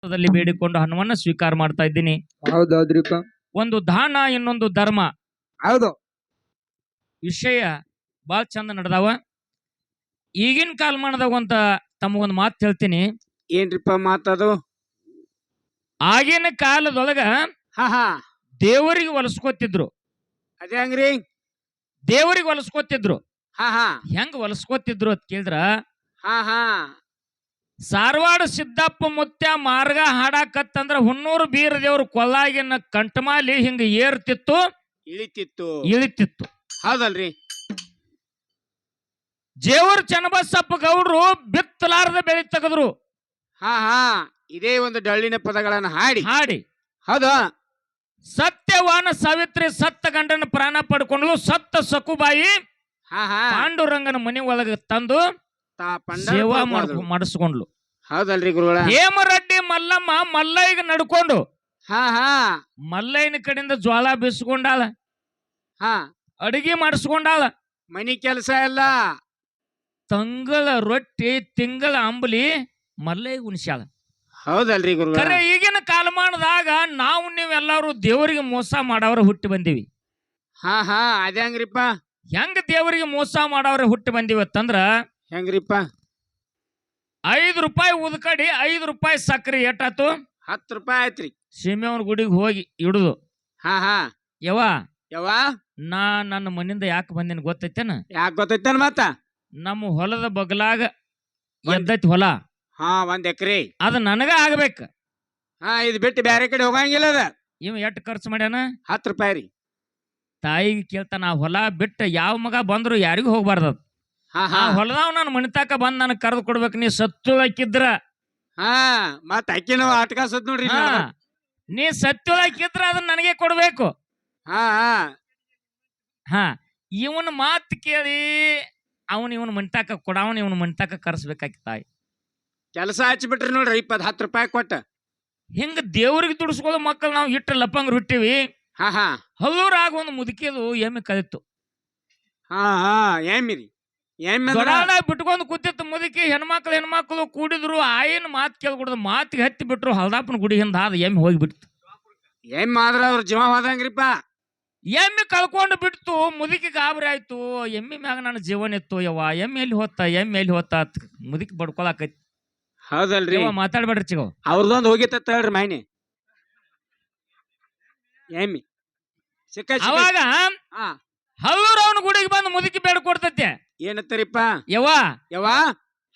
ದಲ್ಲಿ ಬೇಡಿಕೊಂಡು ಹಣವನ್ನ ಸ್ವೀಕಾರ ಮಾಡ್ತಾ ಇದ್ದೀನಿ. ಹೌದೌದ್ರಿಪ್ಪ. ಒಂದು ದಾನ ಇನ್ನೊಂದು ಧರ್ಮ ಹೌದು. ವಿಷಯ ಬಾಳ ಚಂದ ನಡೆದಾವ. ಈಗಿನ ಕಾಲಮಾನದಾಗ ಅಂತ ತಮಗೊಂದು ಮಾತು ಹೇಳ್ತೀನಿ. ಏನ್ರಿಪ್ಪ ಮಾತದು? ಆಗಿನ ಕಾಲದೊಳಗ ಹಾ ಹಾ ದೇವರಿಗೆ ಹೊಲಸ್ಕೋತಿದ್ರು. ಅದೇ ಹಂಗ್ರಿ. ದೇವರಿಗೆ ಹೊಲಸ್ಕೋತಿದ್ರು. ಹಾ ಹಾ ಹೆಂಗ ಹೊಲಸ್ಕೋತಿದ್ರು ಅಂತ ಕೇಳಿದ್ರ, ಹಾ ಹಾ ಸಾರವಾಡ ಸಿದ್ದಪ್ಪ ಮುತ್ಯ ಮಾರ್ಗ ಹಾಡಾಕತ್ತಂದ್ರ ಹುನ್ನೂರು ಬೀರ ದೇವ್ರ ಕೊಲ್ಲಾಗಿನ ಕಂಠಮಾಲಿ ಹಿಂಗ ಏರ್ತಿತ್ತು, ಇಳಿತಿತ್ತು. ಹೌದಲ್ರಿ. ಜೇವರ್ ಚನ್ನಬಸಪ್ಪ ಗೌಡ್ರು ಬಿತ್ತಲಾರದ ಬೆಳಿ ತೆಗೆದ್ರು. ಹಾ ಹಾ ಇದೇ ಒಂದು ಡಳ್ಳಿನ ಪದಗಳನ್ನ ಹಾಡಿ ಹೌದಾ. ಸತ್ಯವಾನ ಸಾವಿತ್ರಿ ಸತ್ತ ಗಂಡನ ಪ್ರಾಣ ಪಡ್ಕೊಂಡ್ಲು. ಸತ್ತ ಸಕುಬಾಯಿ ಹಾ ಹಾ ಪಾಂಡುರಂಗನ ಮನೆ ಒಳಗೆ ತಂದು ಸೇವಾ ಮಾಡಿಸ್ಕೊಂಡ್ಲು. ಹೌದಲ್ರಿ ಗುರುಗಳ. ಹೇಮರೆಡ್ಡಿ ಮಲ್ಲಮ್ಮ ಮಲ್ಲಯ್ಯಗೆ ನಡ್ಕೊಂಡು ಹಾ ಹಾ ಮಲ್ಲಯ್ಯನ ಕಡೆಯಿಂದ ಜ್ವಾಳ ಬೀಸ್ಕೊಂಡಾಳ, ಹಾ ಅಡಿಗೆ ಮಾಡಿಸ್ಕೊಂಡಾಳ. ಮನಿ ಕೆಲಸ ಎಲ್ಲ ತಂಗಳ ರೊಟ್ಟಿ ತಿಂಗಳ ಅಂಬಲಿ ಮಲ್ಲಯ್ಯ ಉಣಿಸ್ಯಾಳ. ಹೌದಲ್ರಿ ಗುರುಗಳ. ಖರೆ ಈಗಿನ ಕಾಲಮಾನದಾಗ ನಾವು ನೀವೆಲ್ಲರೂ ದೇವರಿಗೆ ಮೋಸ ಮಾಡವ್ರ ಹುಟ್ಟಿ ಬಂದೀವಿ. ಹಾ ಹಾ ಅದೇ ಹಂಗ್ರಿಪ್ಪ. ಹೆಂಗ ದೇವರಿಗೆ ಮೋಸ ಮಾಡವ್ರ ಹುಟ್ಟಿ ಬಂದೀವಿ ಅಂತಂದ್ರ, ಹೆಂಗ್ರಿಪ್ಪ? 5 ರೂಪಾಯಿ ಉದ್ಕಡಿ 5 ರೂಪಾಯಿ ಸಕ್ರಿ ಏಟಾತು? 10 ರೂಪಾಯಿ ಆಯ್ತ್ರಿ. ಸೀಮೆಯವನ ಗುಡಿಗೆ ಹೋಗಿ ಇಡುದು. ಹಾ ಹಾ ಯವ್ವ ನಾ ನನ್ನ ಮನಿಂದ ಯಾಕೆ ಬಂದಿನ ಗೊತ್ತೈತೇನ? ಯಾಕೆ ಗೊತ್ತೈತೇನ ಮತ್ತ? ನಮ್ಮ ಹೊಲದ ಬಗಲಾಗ ಎದ್ದೈತಿ ಹೊಲ. ಹಾ 1 ಎಕರೆ. ಅದ ನನಗ ಆಗ್ಬೇಕ. ಹಾ ಇದು ಬಿಟ್ಟು ಬ್ಯಾರೆ ಕಡೆ ಹೋಗಂಗಿಲ್ಲ ಅದ. ಇವ ಎಷ್ಟ್ ಖರ್ಚು ಮಾಡ್ಯಾನ? 10 ರೂಪಾಯಿ ರೀ. ತಾಯಿಗೆ ಕೇಳ್ತಾನ, ಆ ಹೊಲ ಬಿಟ್ಟು ಯಾವ ಮಗ ಬಂದ್ರು ಯಾರಿಗೂ ಹೋಗ್ಬಾರ್ದ. ಆ ಹೊಲದಾವ್ ನನ್ನ ಮನಿತಾಕ ಬಂದ್ ನನಗ್ ಕರೆದು ಕೊಡ್ಬೇಕು. ನೀ ಸತ್ತುಳಕಿದ್ರ ಹಾ ಮತ್ತ ಅಕ್ಕಿನ ಆಟಕಾಸತ್ ನೋಡ್ರಿ. ನೀ ಸತ್ತುಳಕಿದ್ರ ಅದನ್ನ ನನಗೆ ಕೊಡ್ಬೇಕು. ಹಾ ಹಾ ಹಾ ಇವನ್ ಮಾತು ಕೇಳಿ ಇವನ್ ಮನಿತಾಕ ಕೊಡವನ್ ಇವನ್ ಮನಿತಾಕ ಕರ್ಸ್ಬೇಕಾಕಿ ತಾಯಿ. ಕೆಲಸ ಹಚ್ಚಿಬಿಟ್ರಿ ನೋಡ್ರಿ 10 ರೂಪಾಯಿ ಕೊಟ್ಟ. ಹಿಂಗ ದೇವ್ರಿಗೆ ದುಡಿಸ್ಕೊಳ್ಳೋ ಮಕ್ಕಳು ನಾವು ಇಟ್ಟು ಲಪ್ಪಂಗ್ ಹುಟ್ಟಿವಿ. ಹಾ ಹಾ ಹಲ್ಲೂರಾಗ ಒಂದು ಮುದುಕಿದು ಎಮ್ಮೆ ಕಲಿತು. ಹಾ ಹಾ ಎಮ್ಮಿರಿ. ಬಿಟ್ಕೊಂಡ್ ಕೂತಿತ್ತು ಮುದುಕಿ. ಹೆಣ್ಮಕ್ಳು ಕೂಡಿದ್ರು. ಆಯಿನ ಮಾತು ಕೇಳ್ಕೊಡ್ದು. ಮಾತಿಗೆ ಹತ್ತಿ ಬಿಟ್ರು. ಹಲ್ದಾಪನ ಗುಡಿ ಹಿಂದ ಆದ ಎಮ್ಮೆ ಹೋಗಿಬಿಡ್ತು. ಎಮ್ಮೆ ಆದ್ರ ಅವ್ರ ಜೀವ ಹೋದಂಗ್ರಿಪ್ಪ. ಎಮ್ಮೆ ಕಳ್ಕೊಂಡು ಬಿಡ್ತು. ಮುದುಕಿ ಗಾಬರಿ ಆಯ್ತು. ಎಮ್ಮೆ ಮ್ಯಾಗ ನನ್ನ ಜೀವನ ಇತ್ತು. ಯವ್ವ ಎಮ್ಮೆ ಎಲ್ಲಿ ಹೋತ್ತ ಮುದುಕಿ ಬಡ್ಕೊಳಕೈತಿ. ಹೌದಲ್ರಿ. ಮಾತಾಡ್ಬೇಡ್ರಿ ಚಿಗೋ. ಅವ್ರದೊಂದು ಹೋಗಿತ್ತ ಹೇಳ್ರಿ ಮೈನಿ ಎಮ್ಮಿ ಸಿಕ್ಕ. ಅವಾಗ ಹಲ್ಲೂರು ಅವನ ಗುಡಿಗೆ ಬಂದು ಮುದುಕಿ ಬೇಡ ಕೊಡ್ತೈತೆ. ಏನತ್ತರಿಪ್ಪ? ಯವ್ವ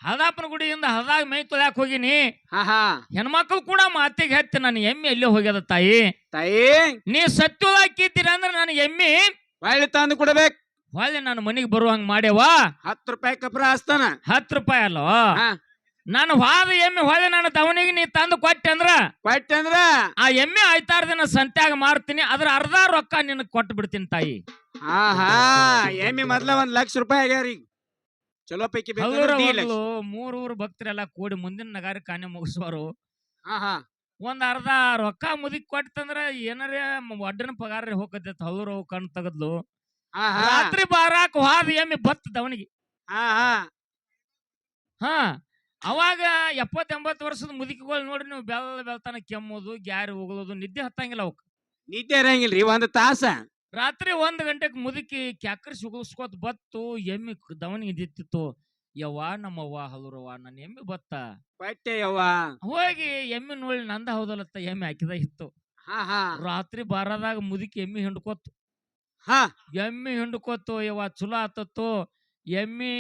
ಹಲ್ದಾಪನ ಗುಡಿಯಿಂದ ಹಲ್ದಾಗ ಮೈ ತೊಳ್ಯಾಕ ಹೋಗಿನಿ. ಹೆಣ್ಮಕ್ಳು ಕೂಡ ಮಾತಿಗೆ ಹತ್ತಿ ನನ್ನ ಎಮ್ಮೆ ಎಲ್ಲೇ ಹೋಗ್ಯದ ತಾಯಿ. ನೀ ಸತ್ತುಳಾಕಿದ್ದೀರ ಅಂದ್ರೆ ನನ್ನ ಎಮ್ಮಿ ಹೊಳ್ಳಿ ತಂದು ಕೊಡ್ಬೇಕು. ಹೊಳ್ಳಿ ನಾನು ಮನಿಗೆ ಬರುವಂಗ ಮಾಡ್ಯವಾ. 10 ರೂಪಾಯಿ ಕಪ್ರ ಹಸ್ತಾನ. 10 ರೂಪಾಯಿ ಅಲ್ಲೋ. ನಾನು ಹಾದ ಎಮ್ಮೆ ಹೊಳ್ಳಿ ನನ್ನ ತವನಿಗೆ ನೀ ತಂದು ಕೊಟ್ಟೆ ಅಂದ್ರ ಆ ಎಮ್ಮೆ 5-6 ದಿನ ಸಂತ್ಯಾಗ ಮಾರ್ತೀನಿ. ಅದ್ರ ಅರ್ಧ ರೊಕ್ಕ ನಿನಗ್ ಕೊಟ್ಟು ಬಿಡ್ತೀನಿ ತಾಯಿ. ಹಾ ಹಾ ಎಮ್ಮಿ ಮೊದ್ಲ 1 ಲಕ್ಷ ರೂಪಾಯಿ ಆಗ್ಯಾರಿ. ಚಲೋ ಪೈಕಿ 3 ಊರು ಭಕ್ತರೆಲ್ಲ ಕೂಡಿ ಮುಂದಿನ ನಗಾರಿ ಕಾಣೆ ಮುಗಿಸುವರು. ಒಂದ್ ಅರ್ಧ ರೊಕ್ಕ ಮುದಿಕ್ ಕೊಟ್ಟಂದ್ರ ಏನಾರ ಒಡ್ಡನ ಪಗಾರ ಹೋಗತೈತಿ. ಹಲ್ಲೂರು ಕಣ್ ತಗದ್ಲು. ರಾತ್ರಿ ಬಾರಾಕ್ ಹಾದ ಎಮ್ಮಿ ಬತ್ತದ ಅವನಿಗೆ. ಹಾ ಅವಾಗ 70-80 ವರ್ಷದ ಮುದುಕಿಗಳು ನೋಡ್ರಿ ನೀವು ಬೆಳ್ತಾನ ಕೆಮ್ಮೋದು, ಗ್ಯಾರಿ ಹೋಗೋದು, ನಿದ್ದೆ ಹತ್ತಂಗಿಲ್ಲ. ಅವಕ್ ನಿದ್ದೆ ಇರಂಗಿಲ್ರಿ 1 ತಾಸ. ರಾತ್ರಿ 1 ಗಂಟೆಗೆ ಮುದುಕಿ ಕ್ಯಾಕ್ರಿ ಸುಗಸ್ಕೋತ್ ಬತ್ತು. ಎಮ್ಮಿ ದವನಿಗೆ ಇದ್ದಿತ್ತು. ಯವ್ವ ನಮ್ಮವ್ವ ಹಲ್ಲೂರವ್ವ ನನ್ನ ಎಮ್ಮಿ ಬತ್ತ ಬಟ್ಟೆಯವ್ವ. ಹೋಗಿ ಎಮ್ಮಿ ನೋಡಿ ನಂದ ಹೌದಲ್ಲತ್ತ ಎಮ್ಮಿ ಹಾಕಿದ ಇತ್ತು. ರಾತ್ರಿ ಬಾರದಾಗ ಮುದುಕಿ ಎಮ್ಮಿ ಹಿಂಡ್ಕೋತು. ಎಮ್ಮಿ ಹಿಂಡ್ಕೋತು. ಯವ್ವ ಚಲೋ ಆತತ್ತು. ಎಮ್ಮಿ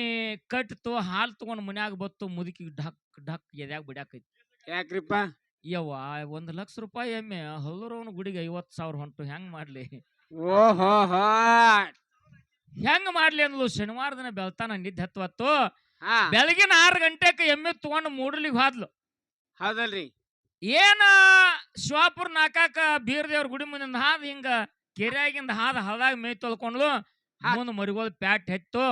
ಕಟ್ತು. ಹಾಲು ತಗೊಂಡ್ ಮನ್ಯಾಗ ಬತ್ತು. ಮುದುಕಿ ಢಕ್ ಢಕ್ ಎದ್ಯಾಗ ಬಿಡ್ಯಾಕೈತಿ. ಯಾಕ್ರಿಪ್ಪ? ಯವ್ವ 1 ಲಕ್ಷ ರೂಪಾಯಿ ಎಮ್ಮೆ ಹಲ್ಲೂರವನ ಗುಡಿಗೆ 50,000 ಹೊಂಟು. ಹೆಂಗ್ ಮಾಡ್ಲಿ? ಓಹೋ ಹೆಂಗ್ ಮಾಡ್ಲಿ ಅಂದ್ಲು. ಶನಿವಾರ ದಿನ ಬೆಳ್ತಾನ ನಿದ್ದೆ ಹತ್ತವತ್ತು. ಬೆಳಗಿನ 6 ಗಂಟೆಗೆ ಎಮ್ಮೆ ತಗೊಂಡು ಮೂಡ್ಲಿಗೆ ಹೋದ್ಲು. ಹೌದಲ್ರಿ. ಏನ ಶಿವಾಪುರ ನಾಕಾಕ ಬೀರದೇವ್ರ ಗುಡಿ ಮುಂದಿಂದ ಹಾದ ಹಿಂಗ ಕೆರೆಯಾಗಿಂದ ಹಾದ ಹಲ್ದಾಗ ಮೈ ತೊಳ್ಕೊಂಡ್ಲು. ಮುಂದ್ ಮರಿಗೋಲ್ ಪ್ಯಾಟ್ ಹೆತ್ತು.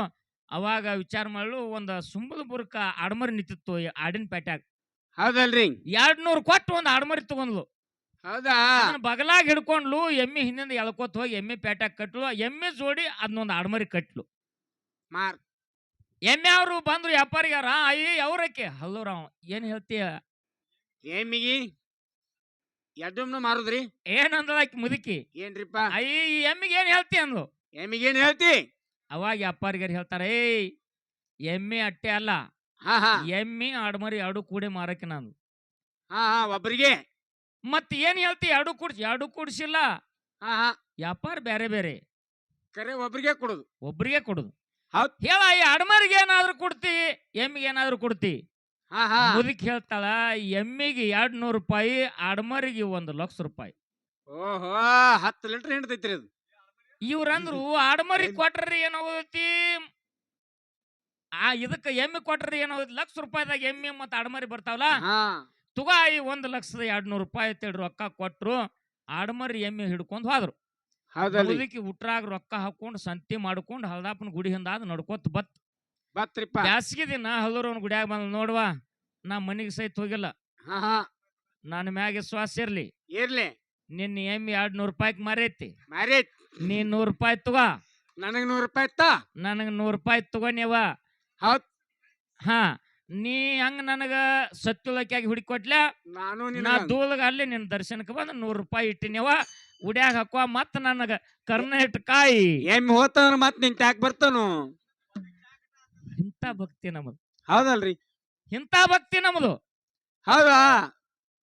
ಅವಾಗ ವಿಚಾರ ಮಾಡ್ಲು. ಒಂದ್ ಸುಂಬದ ಬುರ್ಕ ಆಡ್ಮರಿ ನಿಂತಿತ್ತು ಆಡಿನ ಪ್ಯಾಟ್ಯಾಗ. ಹೌದಲ್ರಿ. 200 ಕೊಟ್ಟು ಒಂದ್ ಆಡ್ಮರಿ ತಗೊಂಡ್ಲು. ಹೌದಾ? ಬಗಲಾಗ ಹಿಡ್ಕೊಂಡ್ಲು. ಎಮ್ಮೆ ಹಿಂದಿಂದ ಎಳ್ಕೋತ ಹೋಗಿ ಎಮ್ಮೆ ಪ್ಯಾಟ್ಯಾಗ ಕಟ್ಲು. ಎಮ್ಮೆ ಜೋಡಿ ಅದನ್ನೊಂದು ಆಡ್ಮರಿ ಕಟ್ಲು. ಎಮ್ಮೆ ಅವರು ಬಂದ್ರು ವ್ಯಾಪಾರಿಗಾರ. ಅಯ್ಯ ಅವ್ರಕ್ಕೆ ಹಲ್ಲೂರಾವ್ ಏನ್ ಹೇಳ್ತೀಯ? ಎಮ್ಮಿಗಿ ಎಡ್ಡಮ್ನು ಮಾರುದ್ರಿ ಏನಂದಳ ಆಕಿ ಮುದುಕಿ, ಏನ್ರಿಪ್ಪ ಅಯ್ಯ ಈ ಎಮ್ಮಿಗೆ ಏನ್ ಹೇಳ್ತಿ ಅಂದ್ಲು. ಎಮ್ಮಿಗೇನ್ ಹೇಳ್ತಿ? ಅವಾಗ ಅಪ್ಪಾರಿಗಾರ ಹೇಳ್ತಾರ, ಎಮ್ಮೆ ಅಟ್ಟೆ ಅಲ್ಲ, ಹಾ ಹಾ ಎಮ್ಮಿ ಆಡ್ಮರಿ ಎರಡು ಕೂಡಿ ಮಾರಕ್ಕೆ ನಾನು. ಹಾ ಹಾ ಒಬ್ರಿಗೆ ಮತ್ ಏನ್ ಹೇಳ್ತಿ, ಎರಡು ಕೂಡ್ಸಿಲ್ಲ, ಹಾ ಹಾ ವ್ಯಾಪಾರ ಬೇರೆ ಬೇರೆ, ಕರೆ ಒಬ್ರಿಗೆ ಕೊಡುದು. ಒಬ್ರಿಗೆ ಕೊಡುದು. ಹೌದ್. ಹೇಳ, ಈ ಆಡ್ಮರಿಗೆ ಏನಾದ್ರು ಕೊಡ್ತಿ, ಎಮ್ಮಿಗೆ ಏನಾದ್ರು ಕೊಡ್ತಿ? ಹಾ ಹಾ ಮುದುಕಿ ಹೇಳ್ತಾಳ, ಎಮ್ಮಿಗೆ 200 ರೂಪಾಯಿ, ಆಡ್ಮರಿಗೆ 1,00,000 ರೂಪಾಯಿ. ಓಹೋ 10 ಲೀಟರ್ ಹಿಂಡ್ತೈತ್ರಿ ಅದು. ಇವ್ರಂದ್ರು ಆಡ್ಮರಿ ಕೊಟ್ರಿ ಏನಾಗೋದೈತಿ, ಇದಕ್ಕ ಎಮ್ಮಿ ಕೊಟ್ರಿ ಏನಾಗೋದ್, 1,00,000 ರೂಪಾಯಿದಾಗ ಎಮ್ಮಿ ಮತ್ತ ಆಡ್ಮರಿ ಬರ್ತಾವಲ್ಲ, ಹಾ ತುಗಾ ಈ 1,02,00,000 ರೂಪಾಯಿ ಅಂತೇಳಿ ರೊಕ್ಕ ಕೊಟ್ರು. ಆಡ್ಮರಿ ಎಮ್ಮಿ ಹಿಡ್ಕೊಂಡ್ ಹೋದ್ರು. ಹೌದಲ್ರಿ ಮುದುಕಿ ಉಟ್ರಾಗ ರೊಕ್ಕ ಹಾಕೊಂಡು ಸಂತಿ ಮಾಡ್ಕೊಂಡು ಹಳದಾಪನ ಗುಡಿ ಹಿಂದಾದ ನಡ್ಕೋತ ಬತ್ರಿಪ್ಪ. ಬ್ಯಾಸಿಗೆ ದಿನ ಹಲರವನ್ ಗುಡಿಯಾಗ ಬಂದ್ ನೋಡುವ, ನಾ ಮನಿಗೆ ಸಹಿತ ಹೋಗಿಲ್ಲ, ಹಾ ಹಾ ನನ್ನ ಮ್ಯಾಗ ವಿಶ್ವಾಸ ಇರ್ಲಿ, ಇರ್ಲಿ ನಿನ್ನ ಎಮ್ಮಿ 200 ರೂಪಾಯಿಗೆ ಮಾರೈತಿ, ಮಾರಿ ನೀ 100 ರೂಪಾಯಿ ತಗೋ, ನನಗ್ 100 ರೂಪಾಯಿ ನನಗ 100 ರೂಪಾಯಿ ತಗೋನ್ಯವ. ಹೌದ್. ಹಾ, ನೀ ಹಂಗ ನನಗ ಸತ್ತುಲಕ್ಕಾಗಿ ಹುಡುಕೊಟ್ಲ, ನಾನು ನಾ ದೂಲಗ ಅಲ್ಲಿ ನಿನ್ನ ದರ್ಶನಕ್ಕೆ ಬಂದು 100 ರೂಪಾಯಿ ಇಟ್ಟಿನ್ಯವ, ಉಡ್ಯಾಗ ಹಾಕುವ, ಮತ್ತ ನನಗ ಕರ್ನ ಇಟ್ಟು ಕಾಯಿ. ಎಮ್ಮಿ ಹೋತಂದ್ರ ಮತ್ ನಿನ್ ಟ್ಯಾಕ್ ಬರ್ತಾನು. ಇಂಥ ಭಕ್ತಿ ನಮ್ಮದು, ಹೌದಲ್ರಿ? ಇಂಥ ಭಕ್ತಿ ನಮ್ಮದು. ಹೌದಾ?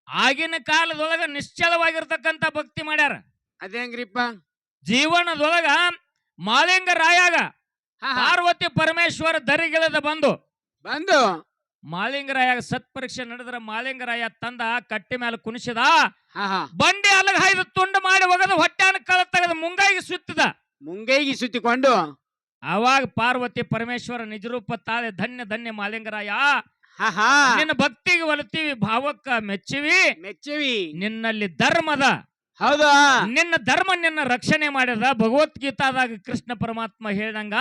ಆಗಿನ ಕಾಲದೊಳಗ ನಿಶ್ಚಲವಾಗಿರ್ತಕ್ಕಂಥ ಭಕ್ತಿ ಮಾಡ್ಯಾರ. ಅದೇಂಗ್ರಿಪ್ಪ? ಜೀವನದೊಳಗ ಮಾಳಿಂಗ ರಾಯಾಗ ಹಾ ಹಾ ಪಾರ್ವತಿ ಪರಮೇಶ್ವರ ದರಿಗಿಳದ ಬಂದು ಬಂದು ಮಾಳಿಂಗರಾಯಾಗ ಸತ್ ಪರೀಕ್ಷೆ ನಡೆದ್ರ ಮಾಳಿಂಗರಾಯ ತಂದ ಕಟ್ಟಿ ಮೇಲೆ ಕುಣಿಸಿದ, ಹಾ ಹಾ ಬಂಡಿ ಅಲ್ಲಗ ಹಾಯ್ದು ತುಂಡು ಮಾಡಿ ಒಗದ ಹೊಟ್ಟಾನ ಕಳ ತೆಗೆದ ಮುಂಗಾಯಿಗೆ ಸುತ್ತಿದ. ಮುಂಗೈಗೆ ಸುತ್ತಿಕೊಂಡು ಅವಾಗ ಪಾರ್ವತಿ ಪರಮೇಶ್ವರ ನಿಜರೂಪ ತಾಳೆ, ಧನ್ಯ ಧನ್ಯ ಮಾಳಿಂಗರಾಯ, ಹಾ ಹಾ ನಿನ್ನ ಭಕ್ತಿಗೆ ಒಲತೀವಿ, ಭಾವಕ್ಕ ಮೆಚ್ಚಿವಿ, ಮೆಚ್ಚವಿ. ನಿನ್ನಲ್ಲಿ ಧರ್ಮದ, ಹೌದಾ? ನಿನ್ನ ಧರ್ಮ ನಿನ್ನ ರಕ್ಷಣೆ ಮಾಡಿದ. ಭಗವದ್ಗೀತಾದಾಗ ಕೃಷ್ಣ ಪರಮಾತ್ಮ ಹೇಳ್ದಂಗ,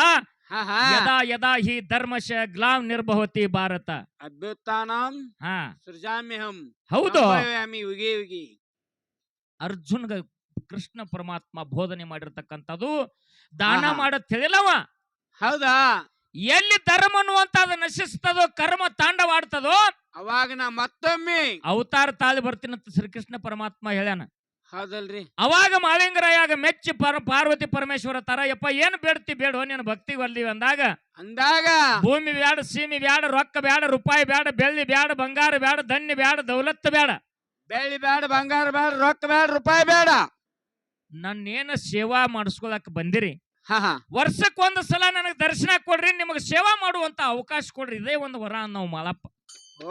ಹಾ ಹಾ ಯದಾ ಯದಾ ಹಿ ಧರ್ಮಶ ಗ್ಲಾಂ ನಿರ್ಭವತಿ ಭಾರತ. ಅದ್ಭುತಾನಾಂ ಹಾ ಸೃಜಾಮ್ಯಹಂ ಹೌದು. ಸಂಭವಾಮಿ ಯುಗೆ ಯುಗೆ. ಅರ್ಜುನ್ಗ ಕೃಷ್ಣ ಪರಮಾತ್ಮ ಬೋಧನೆ ಮಾಡಿರ್ತಕ್ಕಂಥದ್ದು. ದಾನ ಆಹಾ. ಮಾಡತ್ ಹೇಳಿಲ್ಲವ. ಹೌದಾ? ಎಲ್ಲಿ ಧರ್ಮ ಅನ್ನುವಂತಾದ ನಶಿಸ್ತದೋ, ಕರ್ಮ ತಾಂಡವಾಡ್ತದೋ, ಅವಾಗ ನಾ ಮತ್ತೊಮ್ಮೆ ಅವತಾರ ತಾಳಿ ಬರ್ತೀನಂತ ಶ್ರೀಕೃಷ್ಣ ಪರಮಾತ್ಮ ಹೇಳ್ಯಾನ. ಹೌದಲ್ರಿ? ಅವಾಗ ಮಾಳಿಂಗರಾಯಾಗ ಮೆಚ್ಚಿ ಪಾರ್ವತಿ ಪರಮೇಶ್ವರ ತರ, ಯಪ್ಪ ಏನ್ ಬೇಡ್ತಿ ಬೇಡ, ನೀನು ಭಕ್ತಿ ಒಲ್ದಿವಿ ಅಂದಾಗ, ಭೂಮಿ ಬ್ಯಾಡ, ಸೀಮಿ ಬ್ಯಾಡ, ರೊಕ್ಕ ಬ್ಯಾಡ, ರೂಪಾಯಿ ಬ್ಯಾಡ, ಬೆಳ್ಳಿ ಬ್ಯಾಡ, ಬಂಗಾರ ಬ್ಯಾಡ, ಧನ್ಯ ಬ್ಯಾಡ, ದೌಲತ್ ಬ್ಯಾಡ, ಬೆಳ್ಳಿ ಬ್ಯಾಡ, ಬಂಗಾರ ಬ್ಯಾಡ, ರೊಕ್ಕ ಬ್ಯಾಡ, ರೂಪಾಯಿ ಬ್ಯಾಡ, ನನ್ನೇನ ಸೇವಾ ಮಾಡಿಸ್ಕೊಳಕ್ ಬಂದಿರಿ, ಹಾ ಹಾ ವರ್ಷಕ್ಕೆ ಒಂದು ಸಲ ನನಗೆ ದರ್ಶನ ಕೊಡ್ರಿ, ನಿಮಗೆ ಸೇವಾ ಮಾಡುವಂತ ಅವಕಾಶ ಕೊಡ್ರಿ, ಇದೇ ಒಂದು ವರ ನಾವು ಮಾಲಪ್ಪ.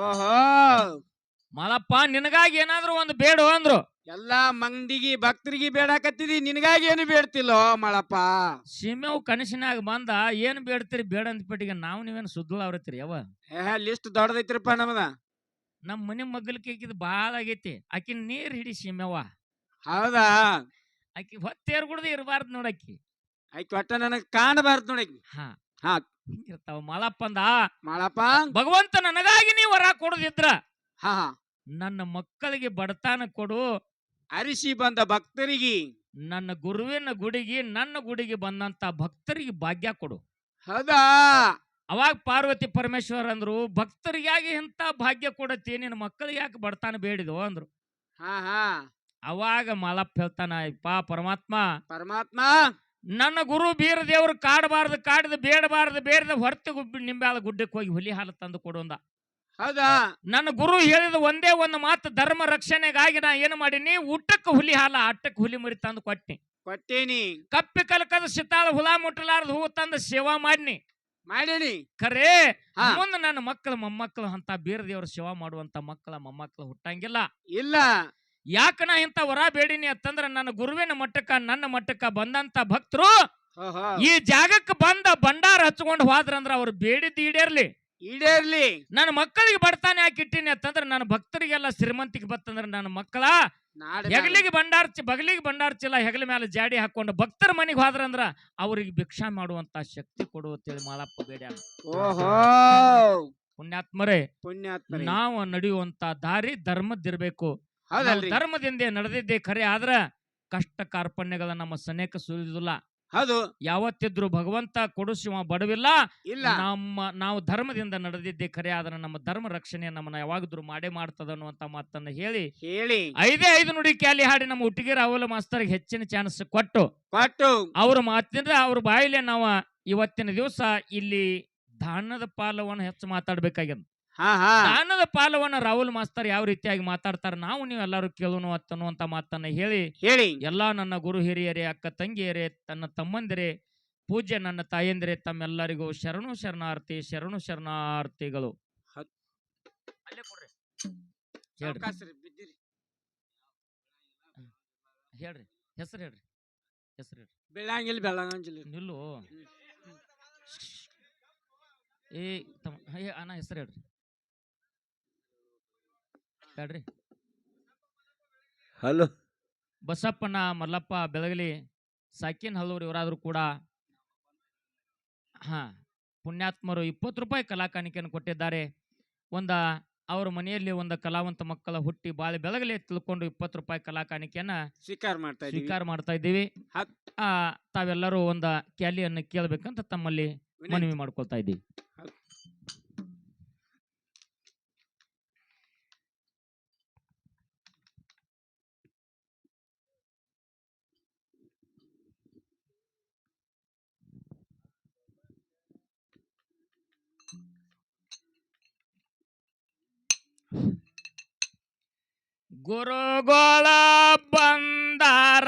ಓಹೋ, ಮಾಲಪ್ಪ ನಿನಗಾಗಿ ಏನಾದ್ರು ಒಂದು ಬೇಡ ಅಂದ್ರು. ಎಲ್ಲಾ ಮಂದಿಗೆ ಭಕ್ತರಿಗೆ ಬೇಡಾಕತ್ತಿದಿ, ನಿನಗಾಗಿ ಏನು ಬೇಡ್ತಿಲ್ಲೋ ಮಳಪ್ಪ? ಸೀಮೆವು ಕನಸಿನಾಗ ಬಂದ, ಏನ್ ಬೇಡ್ತೀರಿ ಬೇಡ ಅಂದ್ಬಿಟ್ಟಿಗೆ ನಾವು ನೀವೇನು ಸುದ್ದುಳ ಅವ್ರತ್ರಿ ಯಾವ ಲಿಸ್ಟ್ ದೊಡ್ಡದೈತ್ರಪ್ಪ ನಮ್ಮದ. ನಮ್ಮ ಮನೆ ಮಗ್ಗಲಿಕ್ಕೆ ಆಕಿದ್ ಬಾಳ ಆಗೈತಿ. ಆಕಿ ನೀರ್ ಹಿಡಿ ಸೀಮೆವ್ವ, ಹೌದಾ? ಆಕಿ ಹೊತ್ತೇರ್ ಕುಡ್ದು ಇರಬಾರ್ದು ನೋಡಕ್ಕಿ, ಆಯ್ತು ಒಟ್ಟ ನನಗ್ ಕಾಣಬಾರ್ದು ನೋಡಕಿ. ಹಾ ಹಾ ಹಿಂಗಿರ್ತಾವ. ಮಾಲಪ್ಪ ಅಂದ, ಮಳಪ್ಪ ಭಗವಂತ ನನಗಾಗಿ ನೀ ವರ ಕೊಡುದಿದ್ರ ಹಾ ಹಾ ನನ್ನ ಮಕ್ಕಳಿಗೆ ಬಡತಾನ ಕೊಡು, ಅರಿಸಿ ಬಂದ ಭಕ್ತರಿಗೆ, ನನ್ನ ಗುರುವಿನ ಗುಡಿಗೆ, ನನ್ನ ಗುಡಿಗೆ ಬಂದಂತ ಭಕ್ತರಿಗೆ ಭಾಗ್ಯ ಕೊಡು. ಹೌದಾ? ಅವಾಗ ಪಾರ್ವತಿ ಪರಮೇಶ್ವರ ಅಂದ್ರು, ಭಕ್ತರಿಗಾಗಿ ಎಂತ ಭಾಗ್ಯ ಕೊಡತಿ, ನಿನ್ನ ಮಕ್ಕಳಿಗೆ ಯಾಕೆ ಬಡತಾನ ಬೇಡಿದೋ ಅಂದ್ರು. ಹಾ ಹಾ ಅವಾಗ ಮಾಲಪ್ಪ ಹೇಳ್ತಾನ, ಪರಮಾತ್ಮ, ನನ್ನ ಗುರು ಬೀರ ದೇವ್ರು ಕಾಡಬಾರ್ದು, ಕಾಡಿದ ಬೇಡಬಾರ್ದು, ಬೇಡದ ಹೊರತು ನಿಂಬೆಳ ಗುಡ್ಡಕ್ಕೆ ಹೋಗಿ ಹುಲಿ ಹಾಲು ತಂದು ಕೊಡುವಂದ. ಹೌದಾ? ನನ್ನ ಗುರು ಹೇಳಿದ ಒಂದೇ ಒಂದು ಮಾತು, ಧರ್ಮ ರಕ್ಷಣೆಗಾಗಿ ನಾ ಏನು ಮಾಡೀನಿ, ಊಟಕ್ಕೆ ಹುಲಿ ಹಾಲ, ಆಟಕ್ಕೆ ಹುಲಿ ಮರಿ ತಂದು ಕೊಟ್ಟೇನಿ. ಕಪ್ಪಿ ಕಲಕದ ಸಿತಾಳ ಹುಲ ಮುಟ್ಟಲಾರ್ದು ಹೂ ತಂದು ಸೇವಾ ಮಾಡೀನಿ. ಖರೇ ಮುಂದೆ ನನ್ನ ಮಕ್ಕಳು ಮೊಮ್ಮಕ್ಕಳು ಅಂತ ಬೀರ ದೇವ್ರ ಸೇವಾ ಮಾಡುವಂತ ಮಕ್ಕಳ ಮೊಮ್ಮಕ್ಕಳು ಹುಟ್ಟಂಗಿಲ್ಲ. ಇಲ್ಲ. ಯಾಕ ನಾ ಇಂತ ವರ ಬೇಡಿನಿ ಅಂತಂದ್ರ, ನನ್ನ ಗುರುವಿನ ಮಟ್ಟಕ್ಕ, ನನ್ನ ಮಟ್ಟಕ್ಕ ಬಂದಂತ ಭಕ್ತರು ಈ ಜಾಗಕ್ಕೆ ಬಂದ ಭಂಡಾರ ಹಚ್ಕೊಂಡು ಹೋದ್ರಂದ್ರ ಅವ್ರು ಬೇಡಿದ್ದು ಈಡೇರ್ಲಿ. ನನ್ನ ಮಕ್ಕಳಿಗೆ ಬಡತಾನೆ ಹಾಕಿಟ್ಟಿನಿ ಅಂತಂದ್ರ, ನನ್ನ ಭಕ್ತರಿಗೆಲ್ಲ ಶ್ರೀಮಂತಿಗೆ ಬತ್ತಂದ್ರ ನನ್ನ ಮಕ್ಕಳ ಹೆಗಲಿಗೆ ಬಗಲಿಗೆ ಭಂಡಾರ ಚೀಲ ಹೆಗಲ ಮೇಲೆ ಜಾಡಿ ಹಾಕೊಂಡು ಭಕ್ತರ ಮನೆಗೆ ಹೋದ್ರಂದ್ರ ಅವ್ರಿಗೆ ಭಿಕ್ಷಾ ಮಾಡುವಂತ ಶಕ್ತಿ ಕೊಡು ಅಂತೇಳಿ ಮಾಲಪ್ಪ ಬೇಡ್ಯಾನ. ಪುಣ್ಯಾತ್ಮರೇ, ನಾವು ನಡೆಯುವಂತ ದಾರಿ ಧರ್ಮದಿರ್ಬೇಕು. ಧರ್ಮದಿಂದ ನಡೆದಿದ್ದೆ ಖರೆ, ಆದ್ರ ಕಷ್ಟ ಕಾರ್ಪಣ್ಯಗಳ ನಮ್ಮ ಸನೇಕ ಸುರಿದುಲ್ಲ. ಹೌದು ಯಾವತ್ತಿದ್ರು ಭಗವಂತ ಕೊಡಿಸುವ ಬಡವಿಲ್ಲ. ಇಲ್ಲ ನಾವು ಧರ್ಮದಿಂದ ನಡೆದಿದ್ದೆ ಖರೆ, ಆದ್ರೆ ನಮ್ಮ ಧರ್ಮ ರಕ್ಷಣೆ ನಮ್ಮನ್ನ ಯಾವಾಗಿದ್ರು ಮಾಡೇ ಮಾಡ್ತದ ಅನ್ನುವಂತ ಮಾತನ್ನ ಹೇಳಿ ಹೇಳಿ 5 ನುಡಿ ಕ್ಯಾಲಿ ಹಾಡಿ ನಮ್ಮ ಹುಟ್ಟಿಗೆ ರಾಹುಲ್ ಮಾಸ್ತರ್ಗೆ ಹೆಚ್ಚಿನ ಚಾನ್ಸ್ ಕೊಟ್ಟು ಅವ್ರ ಮಾತಿಂದ ಅವ್ರ ಬಾಯಿಲೆ ನಾವು ಇವತ್ತಿನ ದಿವಸ ಇಲ್ಲಿ ದಾನದ ಪಾಲವನ್ನು ಹೆಚ್ಚು ಮಾತಾಡ್ಬೇಕಾಗ್ಯದ. ದಾನದ ಪಾಲವನ್ನ ರಾಹುಲ್ ಮಾಸ್ತರ್ ಯಾವ ರೀತಿಯಾಗಿ ಮಾತಾಡ್ತಾರ ನಾವು ನೀವು ಎಲ್ಲರೂ ಕೇಳೋಣ ಅನ್ನುವಂತ ಮಾತನ್ನ ಹೇಳಿ ಎಲ್ಲಾ ನನ್ನ ಗುರು ಹಿರಿಯರೇ, ಅಕ್ಕ ತಂಗಿಯರೇ, ತನ್ನ ತಮ್ಮಂದಿರೇ, ಪೂಜ್ಯ ನನ್ನ ತಾಯಂದಿರೇ, ತಮ್ಮೆಲ್ಲರಿಗೂ ಶರಣು ಶರಣಾರ್ಥಿ, ಶರಣು ಶರಣಾರ್ಥಿಗಳು. ಹೇಳ್ರಿ ಹೆಸರು ಹೇಳ್ರಿ, ಹೆಸರು ಹೇಳ್ರಿ. ಬೆಳಂಗಿಲ್ಲ ನಿಲ್ಲು ಅಣ್ಣ, ಹೆಸರು ಹೇಳ್ರಿ. ಹೇಳ್ರಿ. ಹಲೋ ಬಸಪ್ಪಣ್ಣ, ಮಲ್ಲಪ್ಪ ಬೆಳಗಲಿ, ಸಾಕಿನ್ ಹಲ್ಲೂರು ಇವರಾದ್ರೂ ಕೂಡ ಪುಣ್ಯಾತ್ಮರು 20 ರೂಪಾಯಿ ಕಲಾ ಕಾಣಿಕೆಯನ್ನು ಕೊಟ್ಟಿದ್ದಾರೆ. ಅವ್ರ ಮನೆಯಲ್ಲಿ ಕಲಾವಂತ ಮಕ್ಕಳ ಹುಟ್ಟಿ ಬಾಳೆ ಬೆಳಗಲಿ ತಿಳ್ಕೊಂಡು 20 ರೂಪಾಯಿ ಕಲಾ ಕಾಣಿಕೆಯನ್ನ ಸ್ವೀಕಾರ ಮಾಡ್ತಾ ಇದ್ದೀವಿ. ತಾವೆಲ್ಲರೂ ಕ್ಯಾಲಿಯನ್ನು ಕೇಳಬೇಕಂತ ತಮ್ಮಲ್ಲಿ ಮನವಿ ಮಾಡ್ಕೊಳ್ತಾ ಇದ್ದೀವಿ. ಗುರುಗಳ ಬಂದಾರ